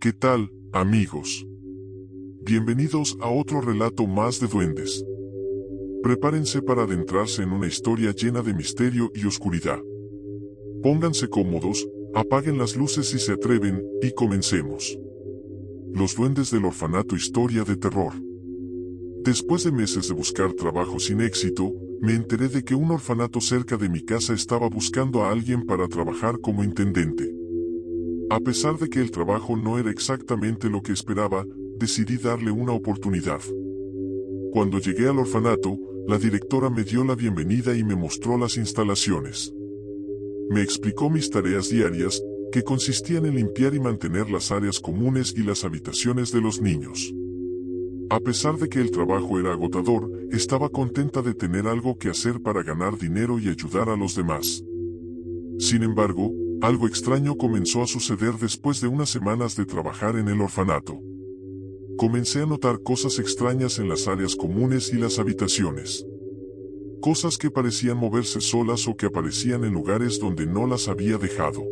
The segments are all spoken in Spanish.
¿Qué tal, amigos? Bienvenidos a otro relato más de duendes. Prepárense para adentrarse en una historia llena de misterio y oscuridad. Pónganse cómodos, apaguen las luces si se atreven, y comencemos. Los duendes del orfanato, historia de terror. Después de meses de buscar trabajo sin éxito, me enteré de que un orfanato cerca de mi casa estaba buscando a alguien para trabajar como intendente. A pesar de que el trabajo no era exactamente lo que esperaba, decidí darle una oportunidad. Cuando llegué al orfanato, la directora me dio la bienvenida y me mostró las instalaciones. Me explicó mis tareas diarias, que consistían en limpiar y mantener las áreas comunes y las habitaciones de los niños. A pesar de que el trabajo era agotador, estaba contenta de tener algo que hacer para ganar dinero y ayudar a los demás. Sin embargo, algo extraño comenzó a suceder después de unas semanas de trabajar en el orfanato. Comencé a notar cosas extrañas en las áreas comunes y las habitaciones. Cosas que parecían moverse solas o que aparecían en lugares donde no las había dejado.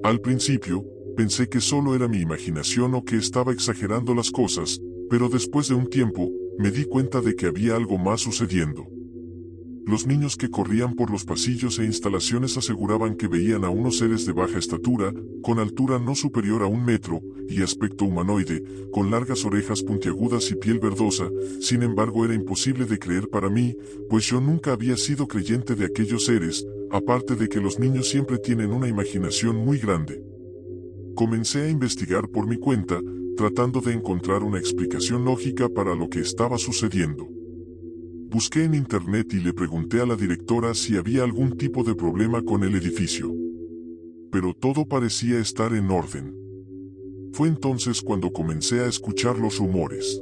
Al principio, pensé que solo era mi imaginación o que estaba exagerando las cosas, pero después de un tiempo, me di cuenta de que había algo más sucediendo. Los niños que corrían por los pasillos e instalaciones aseguraban que veían a unos seres de baja estatura, con altura no superior a 1 metro, y aspecto humanoide, con largas orejas puntiagudas y piel verdosa. Sin embargo, era imposible de creer para mí, pues yo nunca había sido creyente de aquellos seres, aparte de que los niños siempre tienen una imaginación muy grande. Comencé a investigar por mi cuenta, tratando de encontrar una explicación lógica para lo que estaba sucediendo. Busqué en internet y le pregunté a la directora si había algún tipo de problema con el edificio. Pero todo parecía estar en orden. Fue entonces cuando comencé a escuchar los rumores.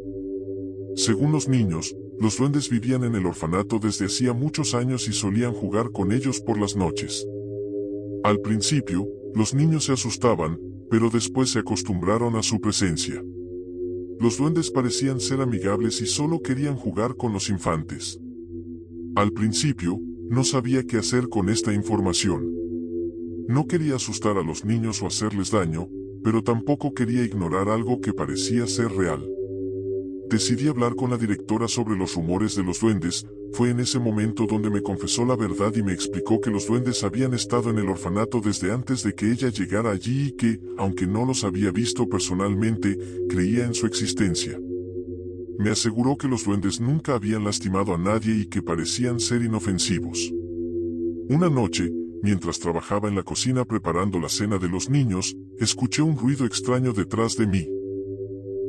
Según los niños, los duendes vivían en el orfanato desde hacía muchos años y solían jugar con ellos por las noches. Al principio, los niños se asustaban, pero después se acostumbraron a su presencia. Los duendes parecían ser amigables y solo querían jugar con los infantes. Al principio, no sabía qué hacer con esta información. No quería asustar a los niños o hacerles daño, pero tampoco quería ignorar algo que parecía ser real. Decidí hablar con la directora sobre los rumores de los duendes. Fue en ese momento donde me confesó la verdad y me explicó que los duendes habían estado en el orfanato desde antes de que ella llegara allí y que, aunque no los había visto personalmente, creía en su existencia. Me aseguró que los duendes nunca habían lastimado a nadie y que parecían ser inofensivos. Una noche, mientras trabajaba en la cocina preparando la cena de los niños, escuché un ruido extraño detrás de mí.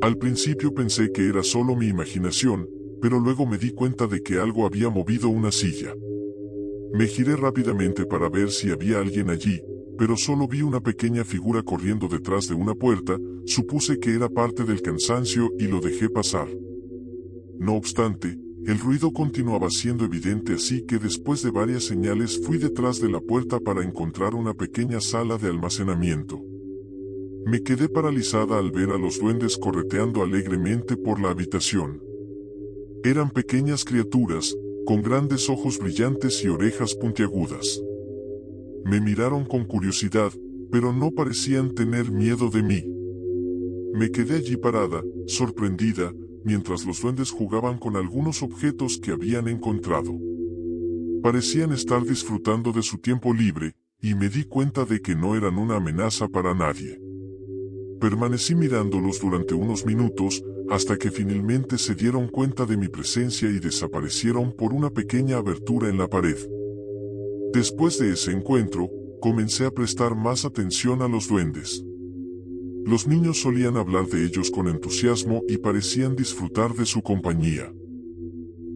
Al principio pensé que era solo mi imaginación, pero luego me di cuenta de que algo había movido una silla. Me giré rápidamente para ver si había alguien allí, pero solo vi una pequeña figura corriendo detrás de una puerta. Supuse que era parte del cansancio y lo dejé pasar. No obstante, el ruido continuaba siendo evidente, así que después de varias señales fui detrás de la puerta para encontrar una pequeña sala de almacenamiento. Me quedé paralizada al ver a los duendes correteando alegremente por la habitación. Eran pequeñas criaturas, con grandes ojos brillantes y orejas puntiagudas. Me miraron con curiosidad, pero no parecían tener miedo de mí. Me quedé allí parada, sorprendida, mientras los duendes jugaban con algunos objetos que habían encontrado. Parecían estar disfrutando de su tiempo libre, y me di cuenta de que no eran una amenaza para nadie. Permanecí mirándolos durante unos minutos, hasta que finalmente se dieron cuenta de mi presencia y desaparecieron por una pequeña abertura en la pared. Después de ese encuentro, comencé a prestar más atención a los duendes. Los niños solían hablar de ellos con entusiasmo y parecían disfrutar de su compañía.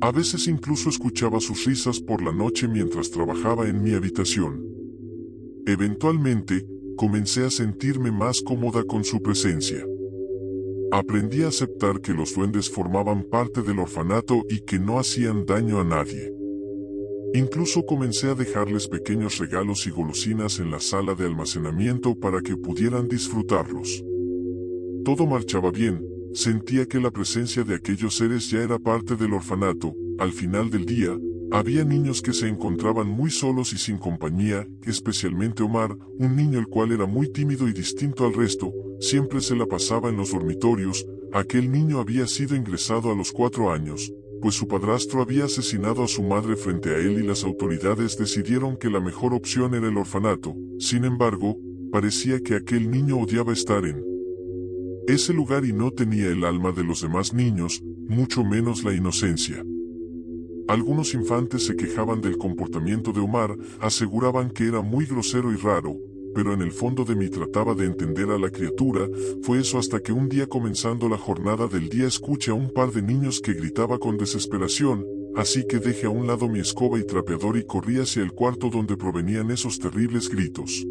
A veces incluso escuchaba sus risas por la noche mientras trabajaba en mi habitación. Eventualmente, comencé a sentirme más cómoda con su presencia. Aprendí a aceptar que los duendes formaban parte del orfanato y que no hacían daño a nadie. Incluso comencé a dejarles pequeños regalos y golosinas en la sala de almacenamiento para que pudieran disfrutarlos. Todo marchaba bien, sentía que la presencia de aquellos seres ya era parte del orfanato. Al final del día, Había niños que se encontraban muy solos y sin compañía, especialmente Omar, un niño el cual era muy tímido y distinto al resto, siempre se la pasaba en los dormitorios. Aquel niño había sido ingresado a los 4 años, pues su padrastro había asesinado a su madre frente a él y las autoridades decidieron que la mejor opción era el orfanato. Sin embargo, parecía que aquel niño odiaba estar en ese lugar y no tenía el alma de los demás niños, mucho menos la inocencia. Algunos infantes se quejaban del comportamiento de Omar, aseguraban que era muy grosero y raro, pero en el fondo de mí trataba de entender a la criatura. Fue eso hasta que un día comenzando la jornada del día escuché a un par de niños que gritaba con desesperación, así que dejé a un lado mi escoba y trapeador y corrí hacia el cuarto donde provenían esos terribles gritos.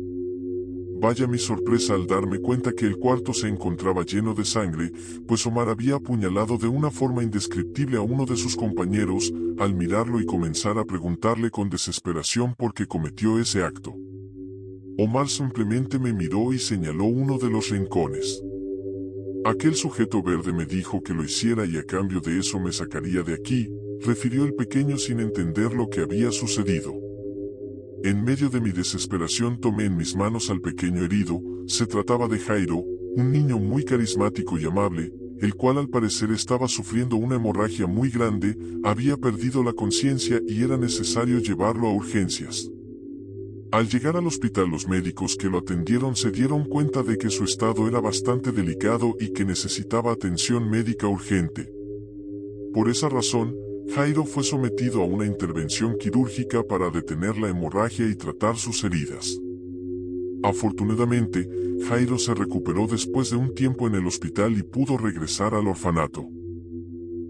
Vaya mi sorpresa al darme cuenta que el cuarto se encontraba lleno de sangre, pues Omar había apuñalado de una forma indescriptible a uno de sus compañeros. Al mirarlo y comenzar a preguntarle con desesperación por qué cometió ese acto, Omar simplemente me miró y señaló uno de los rincones. Aquel sujeto verde me dijo que lo hiciera y a cambio de eso me sacaría de aquí, refirió el pequeño sin entender lo que había sucedido. En medio de mi desesperación tomé en mis manos al pequeño herido. Se trataba de Jairo, un niño muy carismático y amable, el cual al parecer estaba sufriendo una hemorragia muy grande, había perdido la conciencia y era necesario llevarlo a urgencias. Al llegar al hospital los médicos que lo atendieron se dieron cuenta de que su estado era bastante delicado y que necesitaba atención médica urgente. Por esa razón, Jairo fue sometido a una intervención quirúrgica para detener la hemorragia y tratar sus heridas. Afortunadamente, Jairo se recuperó después de un tiempo en el hospital y pudo regresar al orfanato.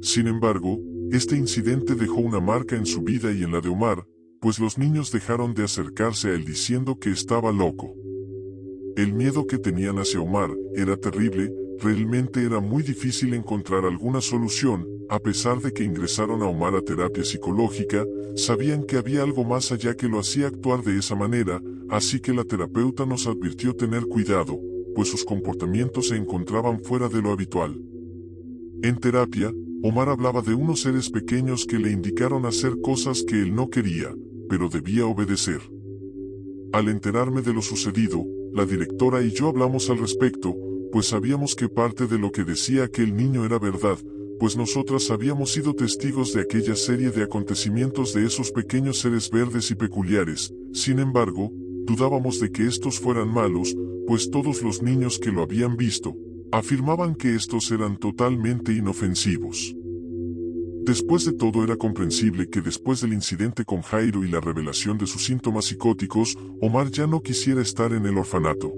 Sin embargo, este incidente dejó una marca en su vida y en la de Omar, pues los niños dejaron de acercarse a él diciendo que estaba loco. El miedo que tenían hacia Omar era terrible. Realmente era muy difícil encontrar alguna solución. A pesar de que ingresaron a Omar a terapia psicológica, sabían que había algo más allá que lo hacía actuar de esa manera, así que la terapeuta nos advirtió tener cuidado, pues sus comportamientos se encontraban fuera de lo habitual. En terapia, Omar hablaba de unos seres pequeños que le indicaron hacer cosas que él no quería, pero debía obedecer. Al enterarme de lo sucedido, la directora y yo hablamos al respecto, pues sabíamos que parte de lo que decía aquel niño era verdad, pues nosotras habíamos sido testigos de aquella serie de acontecimientos de esos pequeños seres verdes y peculiares. Sin embargo, dudábamos de que estos fueran malos, pues todos los niños que lo habían visto, afirmaban que estos eran totalmente inofensivos. Después de todo era comprensible que después del incidente con Jairo y la revelación de sus síntomas psicóticos, Omar ya no quisiera estar en el orfanato.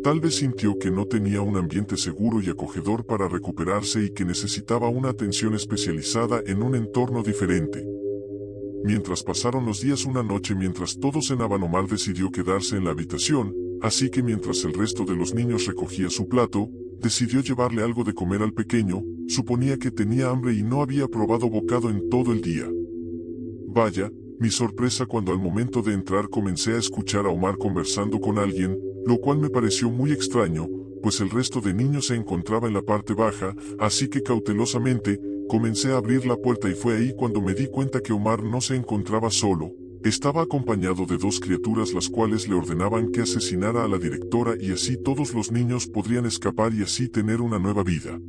Tal vez sintió que no tenía un ambiente seguro y acogedor para recuperarse y que necesitaba una atención especializada en un entorno diferente. Mientras pasaron los días, una noche mientras todos cenaban, Omar decidió quedarse en la habitación, así que mientras el resto de los niños recogía su plato, decidió llevarle algo de comer al pequeño. Suponía que tenía hambre y no había probado bocado en todo el día. Vaya, mi sorpresa cuando al momento de entrar comencé a escuchar a Omar conversando con alguien, lo cual me pareció muy extraño, pues el resto de niños se encontraba en la parte baja, así que cautelosamente, comencé a abrir la puerta y fue ahí cuando me di cuenta que Omar no se encontraba solo, estaba acompañado de dos criaturas las cuales le ordenaban que asesinara a la directora y así todos los niños podrían escapar y así tener una nueva vida.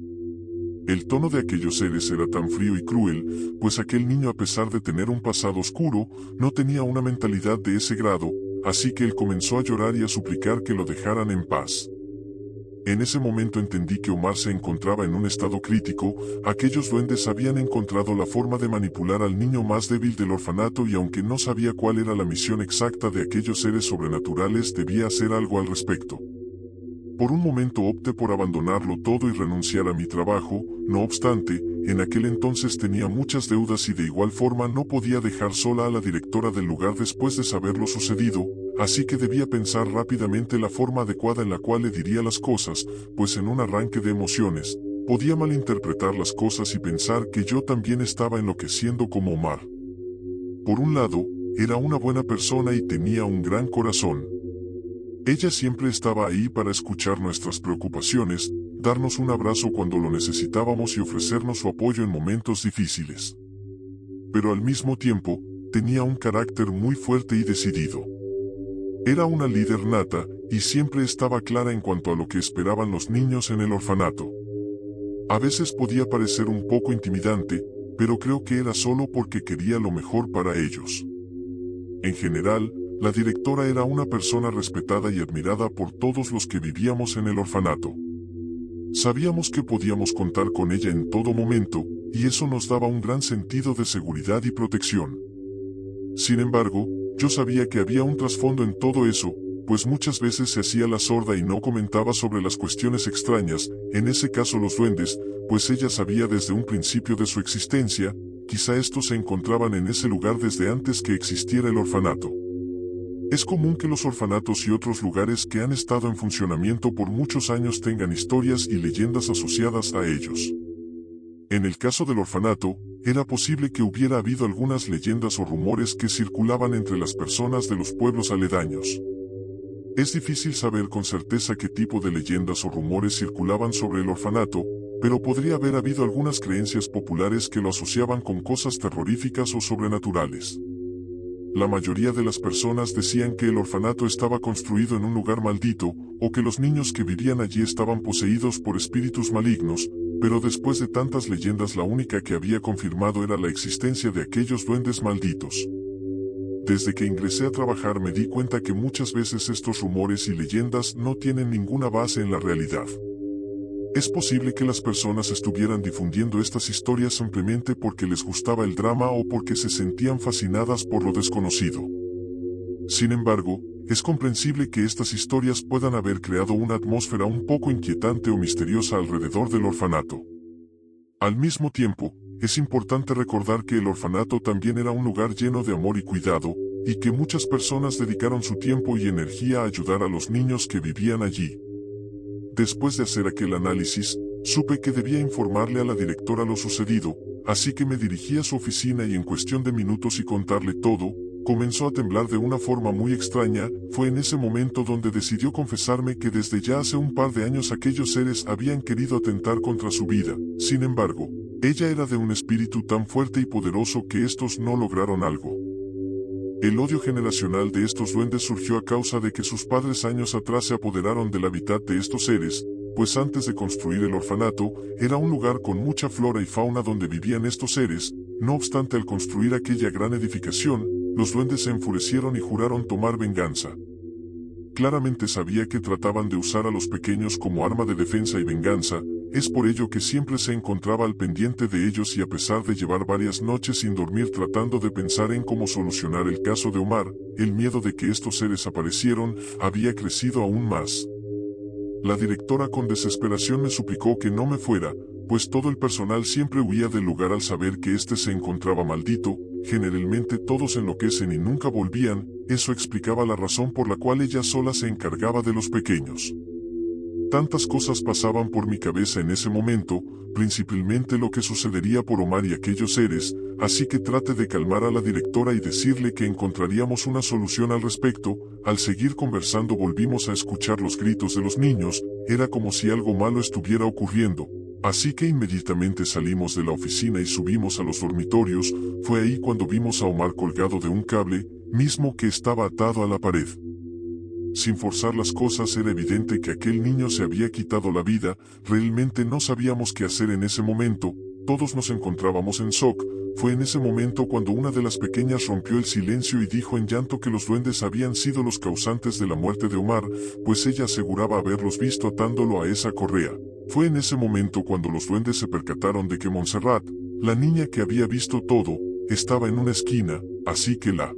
El tono de aquellos seres era tan frío y cruel, pues aquel niño, a pesar de tener un pasado oscuro, no tenía una mentalidad de ese grado, así que él comenzó a llorar y a suplicar que lo dejaran en paz. En ese momento entendí que Omar se encontraba en un estado crítico. Aquellos duendes habían encontrado la forma de manipular al niño más débil del orfanato y aunque no sabía cuál era la misión exacta de aquellos seres sobrenaturales, debía hacer algo al respecto. Por un momento opté por abandonarlo todo y renunciar a mi trabajo. No obstante, en aquel entonces tenía muchas deudas y de igual forma no podía dejar sola a la directora del lugar después de saber lo sucedido, así que debía pensar rápidamente la forma adecuada en la cual le diría las cosas, pues en un arranque de emociones, podía malinterpretar las cosas y pensar que yo también estaba enloqueciendo como Omar. Por un lado, era una buena persona y tenía un gran corazón. Ella siempre estaba ahí para escuchar nuestras preocupaciones, darnos un abrazo cuando lo necesitábamos y ofrecernos su apoyo en momentos difíciles. pero al mismo tiempo, tenía un carácter muy fuerte y decidido. Era una líder nata, y siempre estaba clara en cuanto a lo que esperaban los niños en el orfanato. A veces podía parecer un poco intimidante, pero creo que era solo porque quería lo mejor para ellos. En general, la directora era una persona respetada y admirada por todos los que vivíamos en el orfanato. Sabíamos que podíamos contar con ella en todo momento, y eso nos daba un gran sentido de seguridad y protección. Sin embargo, yo sabía que había un trasfondo en todo eso, pues muchas veces se hacía la sorda y no comentaba sobre las cuestiones extrañas, en ese caso los duendes, pues ella sabía desde un principio de su existencia, quizá estos se encontraban en ese lugar desde antes que existiera el orfanato. Es común que los orfanatos y otros lugares que han estado en funcionamiento por muchos años tengan historias y leyendas asociadas a ellos. En el caso del orfanato, era posible que hubiera habido algunas leyendas o rumores que circulaban entre las personas de los pueblos aledaños. Es difícil saber con certeza qué tipo de leyendas o rumores circulaban sobre el orfanato, pero podría haber habido algunas creencias populares que lo asociaban con cosas terroríficas o sobrenaturales. La mayoría de las personas decían que el orfanato estaba construido en un lugar maldito, o que los niños que vivían allí estaban poseídos por espíritus malignos, pero después de tantas leyendas la única que había confirmado era la existencia de aquellos duendes malditos. Desde que ingresé a trabajar me di cuenta que muchas veces estos rumores y leyendas no tienen ninguna base en la realidad. Es posible que las personas estuvieran difundiendo estas historias simplemente porque les gustaba el drama o porque se sentían fascinadas por lo desconocido. Sin embargo, es comprensible que estas historias puedan haber creado una atmósfera un poco inquietante o misteriosa alrededor del orfanato. Al mismo tiempo, es importante recordar que el orfanato también era un lugar lleno de amor y cuidado, y que muchas personas dedicaron su tiempo y energía a ayudar a los niños que vivían allí. Después de hacer aquel análisis, supe que debía informarle a la directora lo sucedido, así que me dirigí a su oficina y en cuestión de minutos y contarle todo, comenzó a temblar de una forma muy extraña. Fue en ese momento donde decidió confesarme que desde ya hace un par de años aquellos seres habían querido atentar contra su vida. Sin embargo, ella era de un espíritu tan fuerte y poderoso que estos no lograron algo. El odio generacional de estos duendes surgió a causa de que sus padres años atrás se apoderaron del hábitat de estos seres, pues antes de construir el orfanato, era un lugar con mucha flora y fauna donde vivían estos seres. No obstante, al construir aquella gran edificación, los duendes se enfurecieron y juraron tomar venganza. Claramente sabía que trataban de usar a los pequeños como arma de defensa y venganza. Es por ello que siempre se encontraba al pendiente de ellos y a pesar de llevar varias noches sin dormir tratando de pensar en cómo solucionar el caso de Omar, el miedo de que estos seres aparecieran había crecido aún más. La directora con desesperación me suplicó que no me fuera, pues todo el personal siempre huía del lugar al saber que este se encontraba maldito. Generalmente todos enloquecen y nunca volvían. Eso explicaba la razón por la cual ella sola se encargaba de los pequeños. Tantas cosas pasaban por mi cabeza en ese momento, principalmente lo que sucedería por Omar y aquellos seres, así que traté de calmar a la directora y decirle que encontraríamos una solución al respecto. Al seguir conversando volvimos a escuchar los gritos de los niños, era como si algo malo estuviera ocurriendo, así que inmediatamente salimos de la oficina y subimos a los dormitorios. Fue ahí cuando vimos a Omar colgado de un cable, mismo que estaba atado a la pared. Sin forzar las cosas era evidente que aquel niño se había quitado la vida. Realmente no sabíamos qué hacer en ese momento, todos nos encontrábamos en shock. Fue en ese momento cuando una de las pequeñas rompió el silencio y dijo en llanto que los duendes habían sido los causantes de la muerte de Omar, pues ella aseguraba haberlos visto atándolo a esa correa. Fue en ese momento cuando los duendes se percataron de que Montserrat, la niña que había visto todo, estaba en una esquina, así que la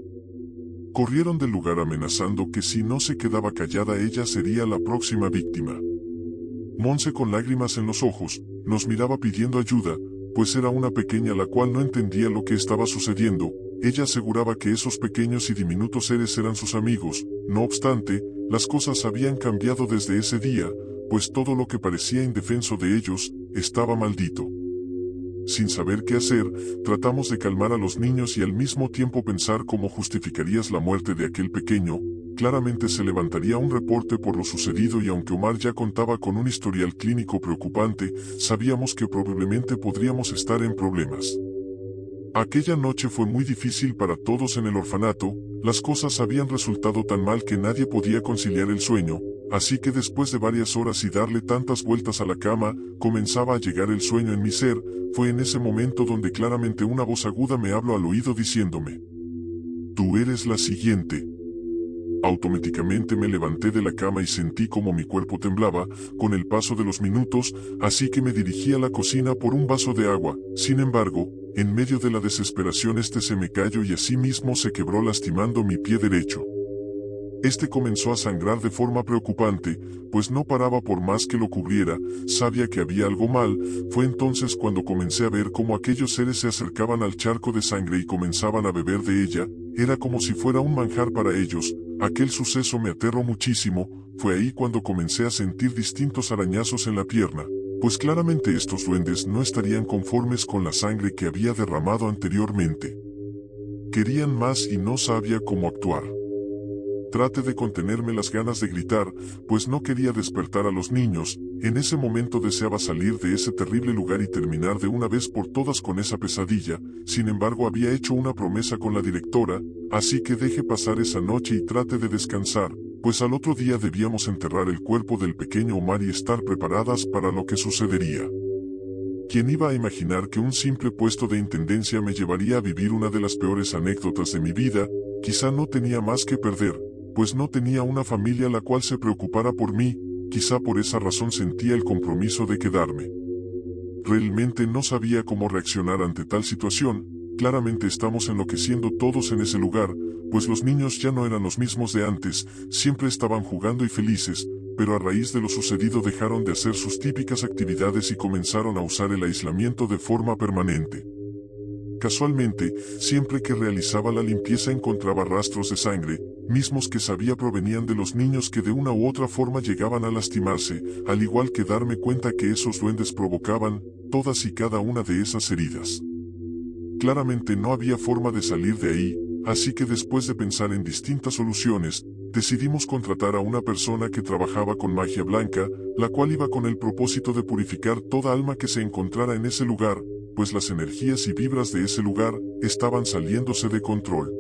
corrieron del lugar amenazando que si no se quedaba callada ella sería la próxima víctima. Monse con lágrimas en los ojos, nos miraba pidiendo ayuda, pues era una pequeña la cual no entendía lo que estaba sucediendo. Ella aseguraba que esos pequeños y diminutos seres eran sus amigos. No obstante, las cosas habían cambiado desde ese día, pues todo lo que parecía indefenso de ellos, estaba maldito. Sin saber qué hacer, tratamos de calmar a los niños y al mismo tiempo pensar cómo justificarías la muerte de aquel pequeño. Claramente se levantaría un reporte por lo sucedido y aunque Omar ya contaba con un historial clínico preocupante, sabíamos que probablemente podríamos estar en problemas. Aquella noche fue muy difícil para todos en el orfanato, las cosas habían resultado tan mal que nadie podía conciliar el sueño, así que después de varias horas y darle tantas vueltas a la cama, comenzaba a llegar el sueño en mi ser. Fue en ese momento donde claramente una voz aguda me habló al oído diciéndome: «Tú eres la siguiente». Automáticamente me levanté de la cama y sentí como mi cuerpo temblaba con el paso de los minutos, así que me dirigí a la cocina por un vaso de agua. Sin embargo, en medio de la desesperación este se me cayó y así mismo se quebró lastimando mi pie derecho. Este comenzó a sangrar de forma preocupante, pues no paraba por más que lo cubriera. Sabía que había algo mal. Fue entonces cuando comencé a ver cómo aquellos seres se acercaban al charco de sangre y comenzaban a beber de ella. Era como si fuera un manjar para ellos. Aquel suceso me aterró muchísimo. Fue ahí cuando comencé a sentir distintos arañazos en la pierna, pues claramente estos duendes no estarían conformes con la sangre que había derramado anteriormente. Querían más y no sabía cómo actuar. Traté de contenerme las ganas de gritar, pues no quería despertar a los niños. En ese momento deseaba salir de ese terrible lugar y terminar de una vez por todas con esa pesadilla. Sin embargo, había hecho una promesa con la directora, así que dejé pasar esa noche y traté de descansar, pues al otro día debíamos enterrar el cuerpo del pequeño Omar y estar preparadas para lo que sucedería. ¿Quién iba a imaginar que un simple puesto de intendencia me llevaría a vivir una de las peores anécdotas de mi vida? Quizá no tenía más que perder, pues no tenía una familia la cual se preocupara por mí. Quizá por esa razón sentía el compromiso de quedarme. Realmente no sabía cómo reaccionar ante tal situación. Claramente estamos enloqueciendo todos en ese lugar, pues los niños ya no eran los mismos de antes, siempre estaban jugando y felices, pero a raíz de lo sucedido dejaron de hacer sus típicas actividades y comenzaron a usar el aislamiento de forma permanente. Casualmente, siempre que realizaba la limpieza encontraba rastros de sangre, mismos que sabía provenían de los niños que de una u otra forma llegaban a lastimarse, al igual que darme cuenta que esos duendes provocaban todas y cada una de esas heridas. Claramente no había forma de salir de ahí, así que después de pensar en distintas soluciones, decidimos contratar a una persona que trabajaba con magia blanca, la cual iba con el propósito de purificar toda alma que se encontrara en ese lugar, pues las energías y vibras de ese lugar estaban saliéndose de control.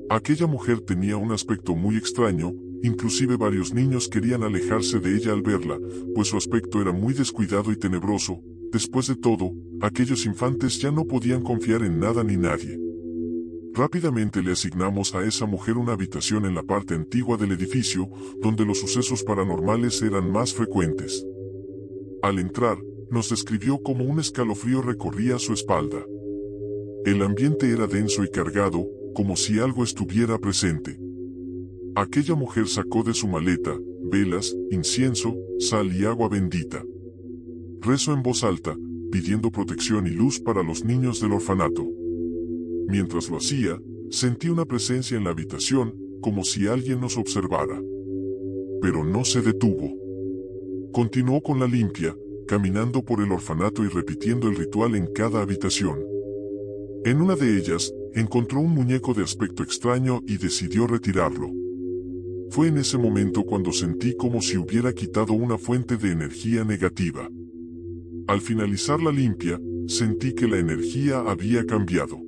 Aquella mujer tenía un aspecto muy extraño, inclusive varios niños querían alejarse de ella al verla, pues su aspecto era muy descuidado y tenebroso. Después de todo, aquellos infantes ya no podían confiar en nada ni nadie. Rápidamente le asignamos a esa mujer una habitación en la parte antigua del edificio, donde los sucesos paranormales eran más frecuentes. Al entrar, nos describió cómo un escalofrío recorría su espalda. El ambiente era denso y cargado, como si algo estuviera presente. Aquella mujer sacó de su maleta velas, incienso, sal y agua bendita. Rezó en voz alta, pidiendo protección y luz para los niños del orfanato. Mientras lo hacía, sentí una presencia en la habitación, como si alguien nos observara. Pero no se detuvo. Continuó con la limpia, caminando por el orfanato y repitiendo el ritual en cada habitación. En una de ellas, encontró un muñeco de aspecto extraño y decidió retirarlo. Fue en ese momento cuando sentí como si hubiera quitado una fuente de energía negativa. Al finalizar la limpia, sentí que la energía había cambiado.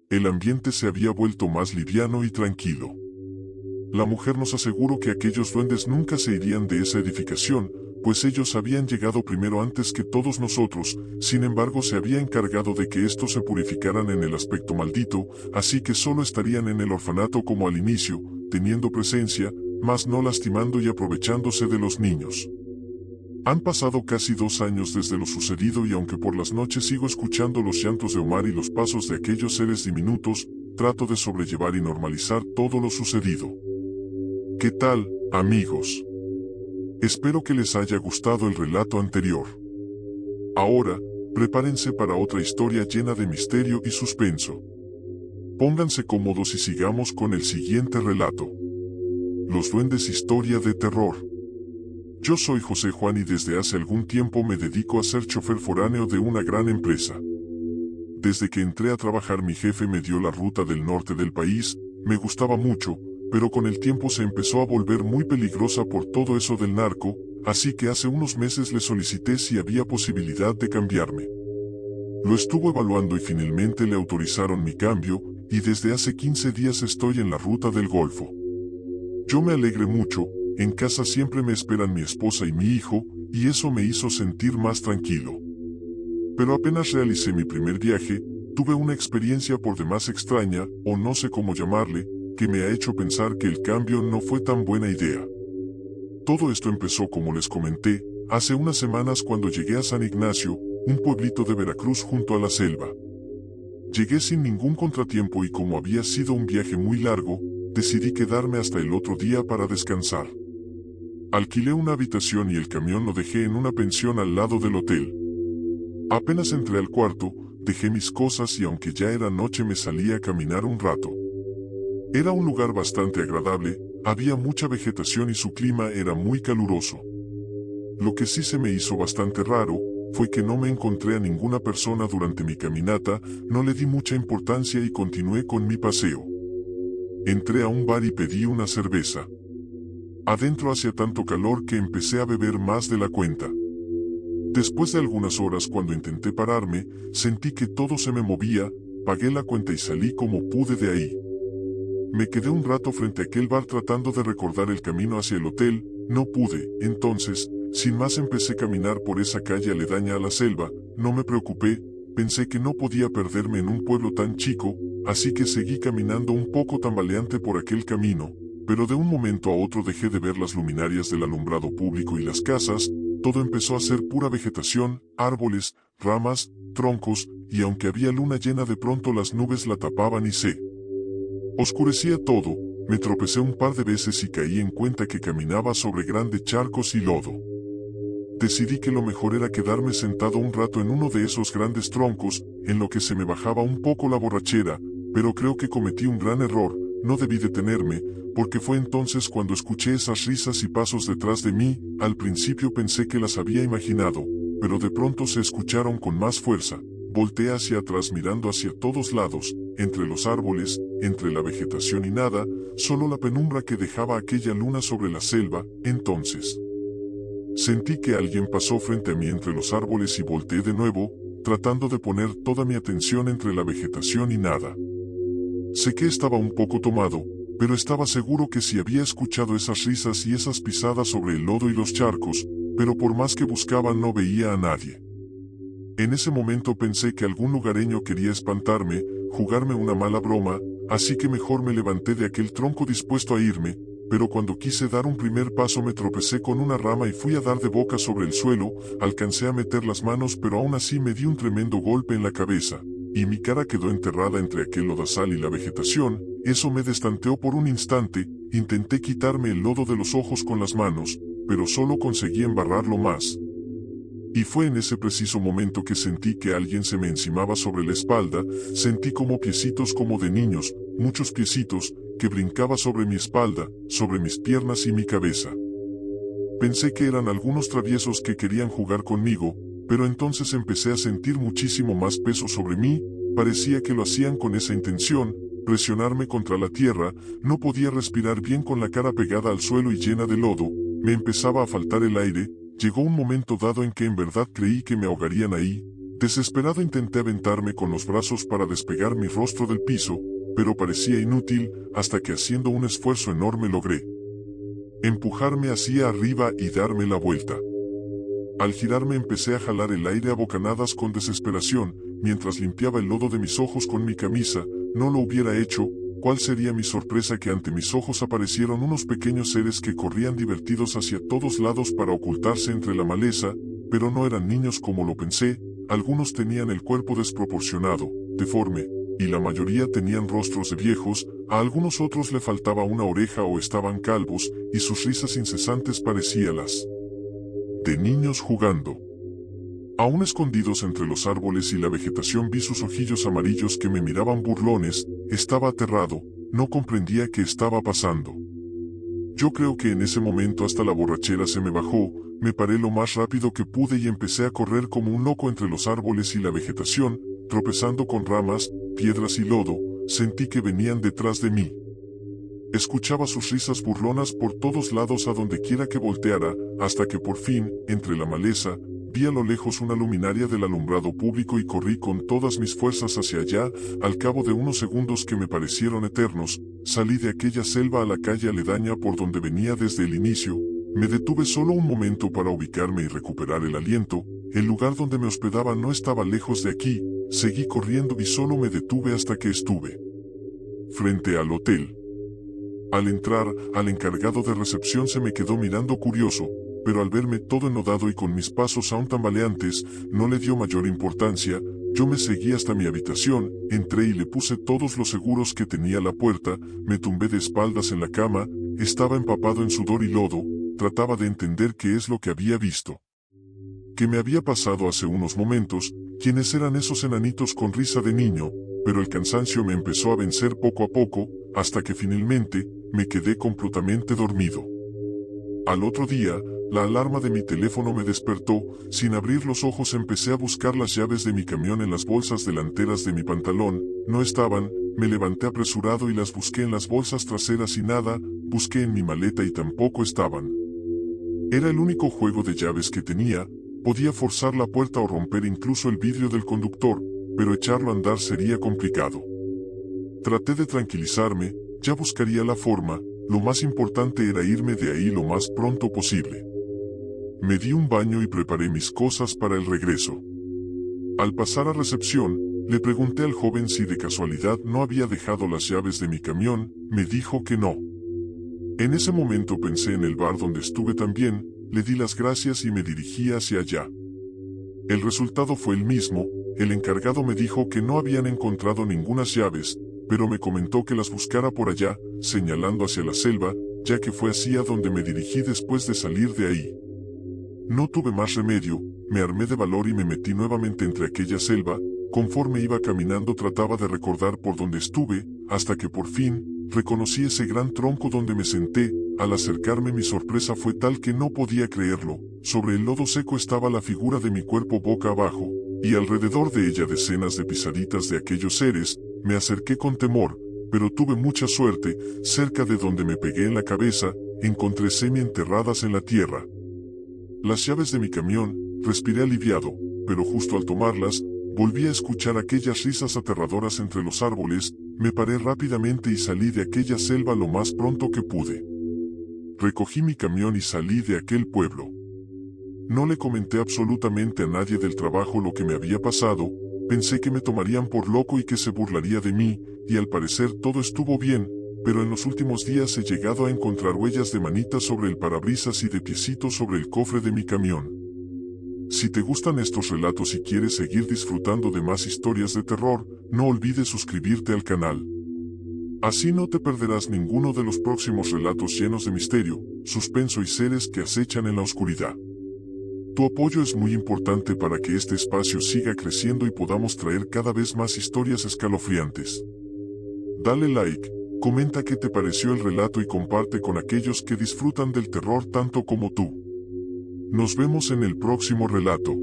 El ambiente se había vuelto más liviano y tranquilo. La mujer nos aseguró que aquellos duendes nunca se irían de esa edificación, pues ellos habían llegado primero antes que todos nosotros. Sin embargo, se había encargado de que estos se purificaran en el aspecto maldito, así que solo estarían en el orfanato como al inicio, teniendo presencia, mas no lastimando y aprovechándose de los niños. Han pasado casi 2 años desde lo sucedido y aunque por las noches sigo escuchando los llantos de Omar y los pasos de aquellos seres diminutos, trato de sobrellevar y normalizar todo lo sucedido. ¿Qué tal, amigos? Espero que les haya gustado el relato anterior. Ahora, prepárense para otra historia llena de misterio y suspenso. Pónganse cómodos y sigamos con el siguiente relato. Los duendes, historia de terror. Yo soy José Juan y desde hace algún tiempo me dedico a ser chofer foráneo de una gran empresa. Desde que entré a trabajar mi jefe me dio la ruta del norte del país, me gustaba mucho, pero con el tiempo se empezó a volver muy peligrosa por todo eso del narco, así que hace unos meses le solicité si había posibilidad de cambiarme. Lo estuvo evaluando y finalmente le autorizaron mi cambio, y desde hace 15 días estoy en la ruta del Golfo. Yo me alegré mucho, en casa siempre me esperan mi esposa y mi hijo, y eso me hizo sentir más tranquilo. Pero apenas realicé mi primer viaje, tuve una experiencia por demás extraña, o no sé cómo llamarle, que me ha hecho pensar que el cambio no fue tan buena idea. Todo esto empezó, como les comenté, hace unas semanas cuando llegué a San Ignacio, un pueblito de Veracruz junto a la selva. Llegué sin ningún contratiempo y como había sido un viaje muy largo, decidí quedarme hasta el otro día para descansar. Alquilé una habitación y el camión lo dejé en una pensión al lado del hotel. Apenas entré al cuarto, dejé mis cosas y aunque ya era noche me salí a caminar un rato. Era un lugar bastante agradable, había mucha vegetación y su clima era muy caluroso. Lo que sí se me hizo bastante raro, fue que no me encontré a ninguna persona durante mi caminata, no le di mucha importancia y continué con mi paseo. Entré a un bar y pedí una cerveza. Adentro hacía tanto calor que empecé a beber más de la cuenta. Después de algunas horas cuando intenté pararme, sentí que todo se me movía, pagué la cuenta y salí como pude de ahí. Me quedé un rato frente a aquel bar tratando de recordar el camino hacia el hotel, no pude, entonces, sin más empecé a caminar por esa calle aledaña a la selva, no me preocupé, pensé que no podía perderme en un pueblo tan chico, así que seguí caminando un poco tambaleante por aquel camino, pero de un momento a otro dejé de ver las luminarias del alumbrado público y las casas, todo empezó a ser pura vegetación, árboles, ramas, troncos, y aunque había luna llena de pronto las nubes la tapaban y se oscurecía todo, me tropecé un par de veces y caí en cuenta que caminaba sobre grandes charcos y lodo. Decidí que lo mejor era quedarme sentado un rato en uno de esos grandes troncos, en lo que se me bajaba un poco la borrachera, pero creo que cometí un gran error, no debí detenerme, porque fue entonces cuando escuché esas risas y pasos detrás de mí, al principio pensé que las había imaginado, pero de pronto se escucharon con más fuerza. Volteé hacia atrás mirando hacia todos lados, entre los árboles, entre la vegetación y nada, solo la penumbra que dejaba aquella luna sobre la selva. Entonces sentí que alguien pasó frente a mí entre los árboles y volteé de nuevo, tratando de poner toda mi atención entre la vegetación y nada. Sé que estaba un poco tomado, pero estaba seguro que sí había escuchado esas risas y esas pisadas sobre el lodo y los charcos, pero por más que buscaba no veía a nadie. En ese momento pensé que algún lugareño quería espantarme, jugarme una mala broma, así que mejor me levanté de aquel tronco dispuesto a irme, pero cuando quise dar un primer paso me tropecé con una rama y fui a dar de boca sobre el suelo, alcancé a meter las manos pero aún así me di un tremendo golpe en la cabeza, y mi cara quedó enterrada entre aquel lodazal y la vegetación. Eso me destanteó por un instante, intenté quitarme el lodo de los ojos con las manos, pero solo conseguí embarrarlo más. Y fue en ese preciso momento que sentí que alguien se me encimaba sobre la espalda, sentí como piecitos como de niños, muchos piecitos, que brincaba sobre mi espalda, sobre mis piernas y mi cabeza. Pensé que eran algunos traviesos que querían jugar conmigo, pero entonces empecé a sentir muchísimo más peso sobre mí, parecía que lo hacían con esa intención, presionarme contra la tierra, no podía respirar bien con la cara pegada al suelo y llena de lodo, me empezaba a faltar el aire. Llegó un momento dado en que en verdad creí que me ahogarían ahí. Desesperado intenté aventarme con los brazos para despegar mi rostro del piso, pero parecía inútil, hasta que haciendo un esfuerzo enorme logré empujarme hacia arriba y darme la vuelta. Al girarme empecé a jalar el aire a bocanadas con desesperación, mientras limpiaba el lodo de mis ojos con mi camisa. No lo hubiera hecho, ¿cuál sería mi sorpresa que ante mis ojos aparecieron unos pequeños seres que corrían divertidos hacia todos lados para ocultarse entre la maleza, pero no eran niños como lo pensé, algunos tenían el cuerpo desproporcionado, deforme, y la mayoría tenían rostros de viejos, a algunos otros le faltaba una oreja o estaban calvos, y sus risas incesantes parecían las de niños jugando. Aún escondidos entre los árboles y la vegetación vi sus ojillos amarillos que me miraban burlones. Estaba aterrado, no comprendía qué estaba pasando. Yo creo que en ese momento hasta la borrachera se me bajó, me paré lo más rápido que pude y empecé a correr como un loco entre los árboles y la vegetación, tropezando con ramas, piedras y lodo. Sentí que venían detrás de mí. Escuchaba sus risas burlonas por todos lados a donde quiera que volteara, hasta que por fin, entre la maleza, vi a lo lejos una luminaria del alumbrado público y corrí con todas mis fuerzas hacia allá. Al cabo de unos segundos que me parecieron eternos, salí de aquella selva a la calle aledaña por donde venía desde el inicio. Me detuve solo un momento para ubicarme y recuperar el aliento. El lugar donde me hospedaba no estaba lejos de aquí. Seguí corriendo y solo me detuve hasta que estuve frente al hotel. Al entrar, al encargado de recepción se me quedó mirando curioso, pero al verme todo enlodado y con mis pasos aún tambaleantes, no le dio mayor importancia. Yo me seguí hasta mi habitación, entré y le puse todos los seguros que tenía a la puerta, me tumbé de espaldas en la cama, estaba empapado en sudor y lodo, trataba de entender qué es lo que había visto. ¿Qué me había pasado hace unos momentos? ¿Quiénes eran esos enanitos con risa de niño? Pero el cansancio me empezó a vencer poco a poco, hasta que finalmente, me quedé completamente dormido. Al otro día, la alarma de mi teléfono me despertó. Sin abrir los ojos empecé a buscar las llaves de mi camión en las bolsas delanteras de mi pantalón. No estaban. Me levanté apresurado y las busqué en las bolsas traseras y nada. Busqué en mi maleta y tampoco estaban. Era el único juego de llaves que tenía. Podía forzar la puerta o romper incluso el vidrio del conductor, pero echarlo a andar sería complicado. Traté de tranquilizarme, ya buscaría la forma. Lo más importante era irme de ahí lo más pronto posible. Me di un baño y preparé mis cosas para el regreso. Al pasar a recepción, le pregunté al joven si de casualidad no había dejado las llaves de mi camión. Me dijo que no. En ese momento pensé en el bar donde estuve también, le di las gracias y me dirigí hacia allá. El resultado fue el mismo. El encargado me dijo que no habían encontrado ningunas llaves, pero me comentó que las buscara por allá, señalando hacia la selva, ya que fue así a donde me dirigí después de salir de ahí. No tuve más remedio, me armé de valor y me metí nuevamente entre aquella selva. Conforme iba caminando trataba de recordar por dónde estuve, hasta que por fin, reconocí ese gran tronco donde me senté. Al acercarme mi sorpresa fue tal que no podía creerlo. Sobre el lodo seco estaba la figura de mi cuerpo boca abajo, y alrededor de ella decenas de pisaditas de aquellos seres. Me acerqué con temor, pero tuve mucha suerte. Cerca de donde me pegué en la cabeza, encontré semi-enterradas en la tierra las llaves de mi camión. Respiré aliviado, pero justo al tomarlas, volví a escuchar aquellas risas aterradoras entre los árboles. Me paré rápidamente y salí de aquella selva lo más pronto que pude. Recogí mi camión y salí de aquel pueblo. No le comenté absolutamente a nadie del trabajo lo que me había pasado. Pensé que me tomarían por loco y que se burlaría de mí, y al parecer todo estuvo bien, pero en los últimos días he llegado a encontrar huellas de manitas sobre el parabrisas y de piecitos sobre el cofre de mi camión. Si te gustan estos relatos y quieres seguir disfrutando de más historias de terror, no olvides suscribirte al canal. Así no te perderás ninguno de los próximos relatos llenos de misterio, suspenso y seres que acechan en la oscuridad. Tu apoyo es muy importante para que este espacio siga creciendo y podamos traer cada vez más historias escalofriantes. Dale like, comenta qué te pareció el relato y comparte con aquellos que disfrutan del terror tanto como tú. Nos vemos en el próximo relato.